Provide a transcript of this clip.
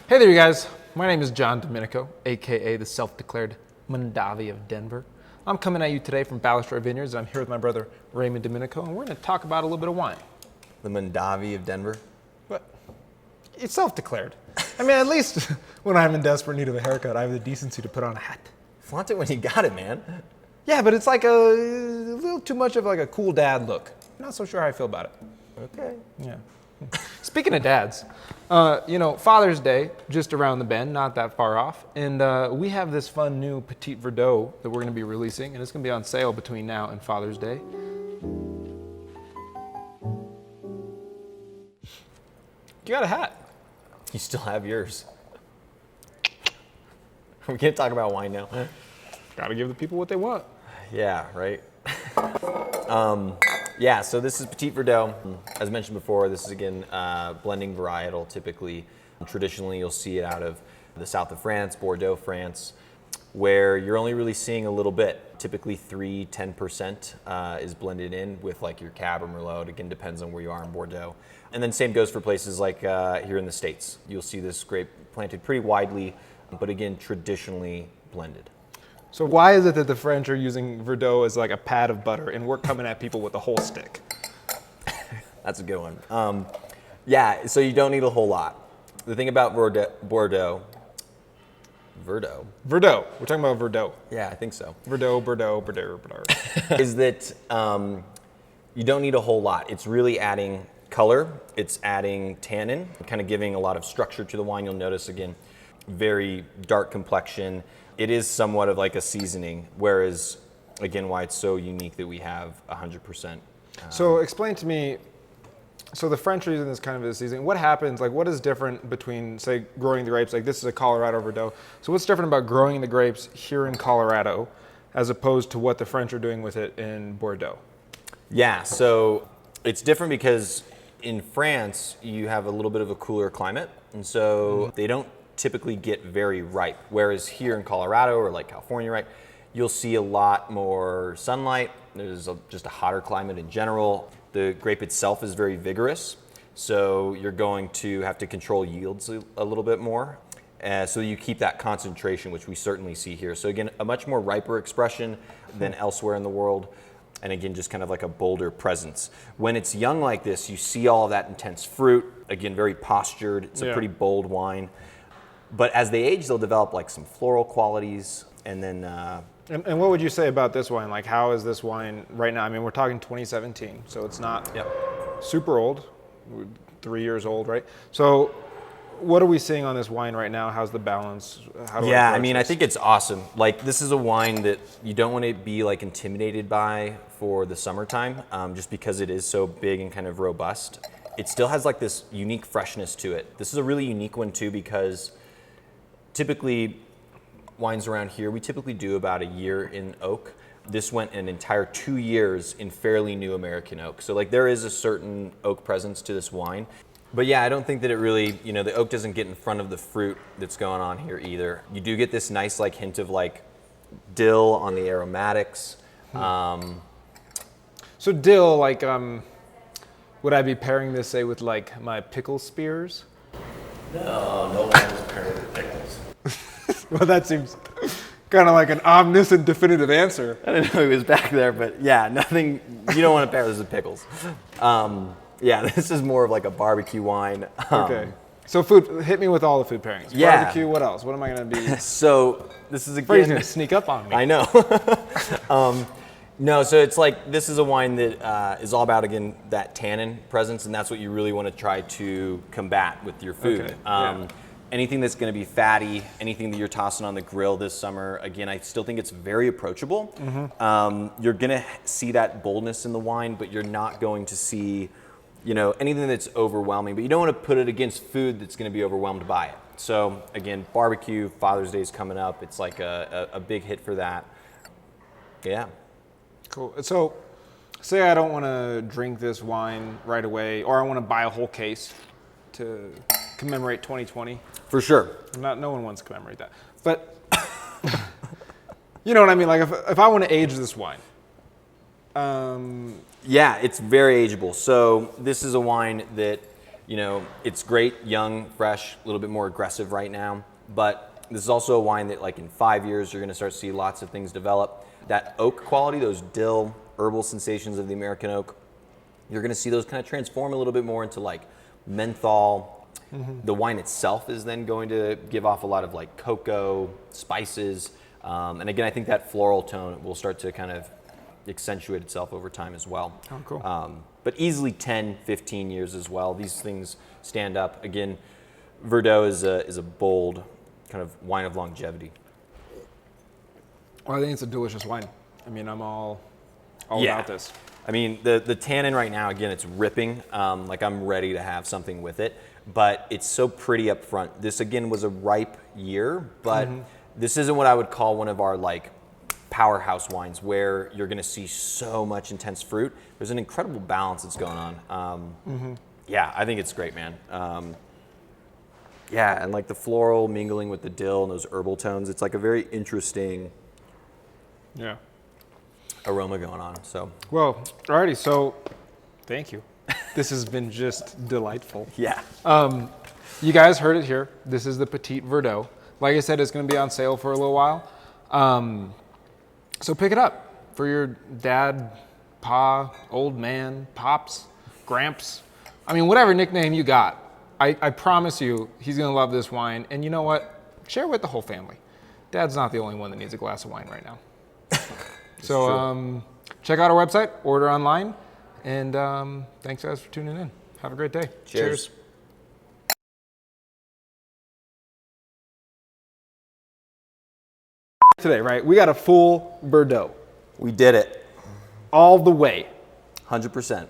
Hey there, you guys. My name is John Domenico, aka the self-declared Mondavi of Denver. I'm coming at you today from Balistreri Vineyards, and I'm here with my brother Raymond Domenico, and we're going to talk about a little bit of wine. The Mondavi of Denver? But it's self-declared. I mean, at least when I'm in desperate need of a haircut, I have the decency to put on a hat. Flaunt it when you got it, man. Yeah, but it's like a little too much of like a cool dad look. I'm not so sure how I feel about it. Okay. Yeah. Speaking of dads, Father's Day, just around the bend, not that far off. And we have this fun new Petit Verdot that we're going to be releasing, and it's going to be on sale between now and Father's Day. You got a hat. You still have yours. We can't talk about wine now. Got to give the people what they want. Yeah, right? Yeah, so this is Petit Verdot. As mentioned before, this is, again, blending varietal. Typically, traditionally, you'll see it out of the south of France, Bordeaux, France, where you're only really seeing a little bit. Typically 10% is blended in with like your Cab or Merlot. It again depends on where you are in Bordeaux. And then same goes for places like here in the States. You'll see this grape planted pretty widely, but again, traditionally blended. So why is it that the French are using Verdot as like a pat of butter and we're coming at people with a whole stick? That's a good one. Yeah, so you don't need a whole lot. The thing about Verdot. We're talking about Verdot. Yeah, I think so. Verdot. Is that you don't need a whole lot. It's really adding color. It's adding tannin, kind of giving a lot of structure to the wine. You'll notice, again, very dark complexion. It is somewhat of like a seasoning, whereas, again, why it's so unique that we have 100%. So explain to me, so the French are using this kind of as a seasoning. What happens, like what is different between, say, growing the grapes, like this is a Colorado Verdot. So what's different about growing the grapes here in Colorado as opposed to what the French are doing with it in Bordeaux? Yeah, so it's different because in France, you have a little bit of a cooler climate, and so they don't typically get very ripe. Whereas here in Colorado or like California, right, you'll see a lot more sunlight. There's just a hotter climate in general. The grape itself is very vigorous, so you're going to have to control yields a little bit more. So you keep that concentration, which we certainly see here. So again, a much more riper expression than elsewhere in the world. And again, just kind of like a bolder presence. When it's young like this, you see all of that intense fruit. Again, very postured. It's a pretty bold wine. But as they age, they'll develop like some floral qualities, and then... And what would you say about this wine? Like, how is this wine right now? I mean, we're talking 2017, so it's not super old, 3 years old, right? So what are we seeing on this wine right now? How's the balance? I mean, I think it's awesome. Like, this is a wine that you don't want to be like intimidated by for the summertime, just because it is so big and kind of robust. It still has like this unique freshness to it. This is a really unique one too, because typically, wines around here, we typically do about a year in oak. This went an entire 2 years in fairly new American oak. So like there is a certain oak presence to this wine. But yeah, I don't think that it really, the oak doesn't get in front of the fruit that's going on here either. You do get this nice like hint of like dill on the aromatics. So dill, like, would I be pairing this, say, with like my pickle spears? No one is pairing with pickles. Well, that seems kind of like an omniscient, definitive answer. I didn't know he was back there, but yeah, nothing. You don't want to pair this with pickles. Yeah, this is more of like a barbecue wine. Okay. So food, hit me with all the food pairings. Yeah. Barbecue, what else? What am I going to be? So this is He's going to sneak up on me. I know. No, so it's like, this is a wine that is all about, again, that tannin presence, and that's what you really want to try to combat with your food. Okay. Anything that's going to be fatty, anything that you're tossing on the grill this summer, again, I still think it's very approachable. You're going to see that boldness in the wine, but you're not going to see, anything that's overwhelming. But you don't want to put it against food that's going to be overwhelmed by it. So again, barbecue, Father's Day is coming up. It's like a big hit for that. Yeah. Cool. So say I don't want to drink this wine right away, or I want to buy a whole case to commemorate 2020. For sure. No one wants to commemorate that. But you know what I mean? Like if I want to age this wine. Yeah, it's very ageable. So this is a wine that You know, it's great, young, fresh, a little bit more aggressive right now, but this is also a wine that like in 5 years, you're gonna start to see lots of things develop. That oak quality, those dill, herbal sensations of the American oak, you're gonna see those kind of transform a little bit more into like menthol. The wine itself is then going to give off a lot of like cocoa, spices, and again, I think that floral tone will start to kind of accentuate itself over time as well. Oh, cool. But easily 10, 15 years as well. These things stand up. Again, Verdot is a bold kind of wine of longevity. Well, I think it's a delicious wine. I mean, I'm all about this. I mean, the tannin right now, again, it's ripping. Like I'm ready to have something with it, but it's so pretty up front. This again was a ripe year, but this isn't what I would call one of our like powerhouse wines where you're gonna see so much intense fruit. There's an incredible balance that's going on. Yeah, I think it's great, man. Yeah, and like the floral mingling with the dill and those herbal tones, it's like a very interesting aroma going on. So well, alrighty. So, thank you. This has been just delightful. yeah, You guys heard it here. This is the Petit Verdot. Like I said, it's going to be on sale for a little while. So pick it up for your dad, pa, old man, pops, gramps. I mean, whatever nickname you got. I promise you, he's going to love this wine. And you know what? Share it with the whole family. Dad's not the only one that needs a glass of wine right now. So check out our website, order online, and thanks guys for tuning in. Have a great day. Cheers. Today, right? We got a full Verdot. We did it. All the way. 100%.